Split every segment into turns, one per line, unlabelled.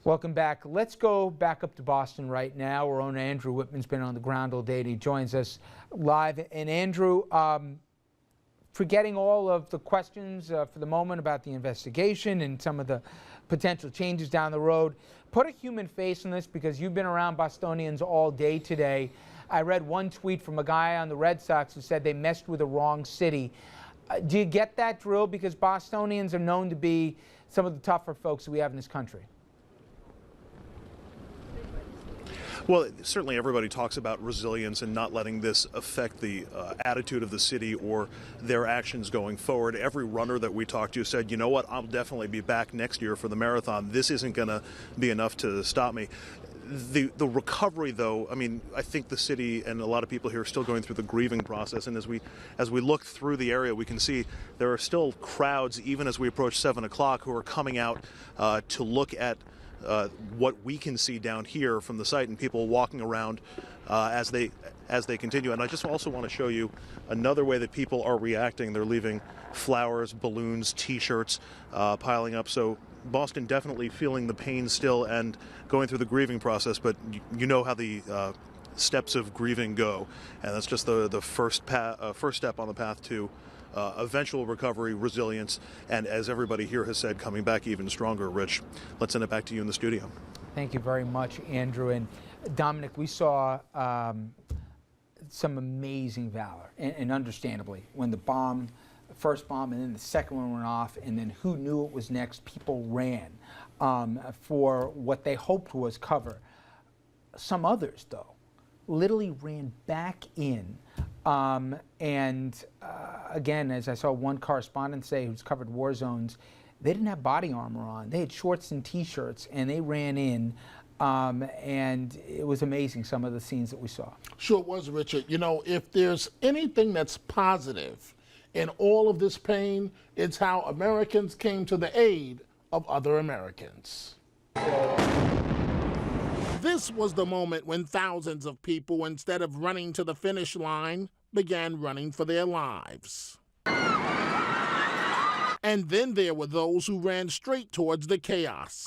Welcome back. Let's go back up to Boston right now. Our own Andrew Whitman's been on the ground all day, and he joins us live. And Andrew, forgetting all of the questions for the moment about the investigation and some of the potential changes down the road, put a human face on this because you've been around Bostonians all day today. I read one tweet from a guy on the Red Sox who said they messed with the wrong city. Do you get that drill? Because Bostonians are known to be some of the tougher folks that we have in this country.
Well, certainly everybody talks about resilience and not letting this affect the attitude of the city or their actions going forward. Every runner that we talked to said, you know what, I'll definitely be back next year for the marathon. This isn't going to be enough to stop me. The recovery, though, I mean, I think the city and a lot of people here are still going through the grieving process. And as we look through the area, we can see there are still crowds, even as we approach 7 o'clock, who are coming out to look at what we can see down here from the site, and people walking around as they continue. And I just also want to show you another way that people are reacting. They're leaving flowers, balloons, T-shirts piling up. So Boston definitely feeling the pain still and going through the grieving process. But you know how the steps of grieving go, and that's just the first step on the path to eventual recovery, resilience, and as everybody here has said, coming back even stronger. Rich, let's send it back to you in the studio.
Thank you very much, Andrew. And Dominic, we saw some amazing valor, and understandably, when the first bomb and then the second one went off, and then who knew it was next, people ran for what they hoped was cover. Some others, though, literally ran back in. Again, as I saw one correspondent say who's covered war zones, they didn't have body armor on. They had shorts and T-shirts, and they ran in, and it was amazing, some of the scenes that we saw.
Sure it was, Richard. You know, if there's anything that's positive in all of this pain, it's how Americans came to the aid of other Americans. This was the moment when thousands of people, instead of running to the finish line, began running for their lives. And then there were those who ran straight towards the chaos.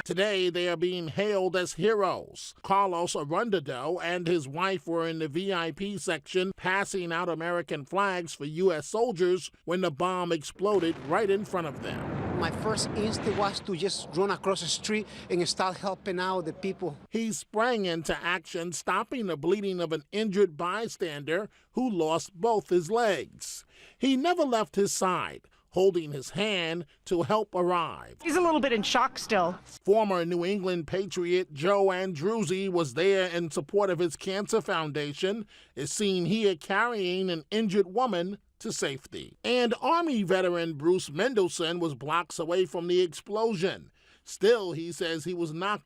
Today, they are being hailed as heroes. Carlos Arundado and his wife were in the VIP section passing out American flags for U.S. soldiers when the bomb exploded right in front of them.
My first instinct was to just run across the street and start helping out the people.
He sprang into action, stopping the bleeding of an injured bystander who lost both his legs. He never left his side, holding his hand to help arrive.
He's a little bit in shock still.
Former New England Patriot Joe Andruzzi was there in support of his cancer foundation, is seen here carrying an injured woman to safety. And Army veteran Bruce Mendelson was blocks away from the explosion. Still, he says he was knocked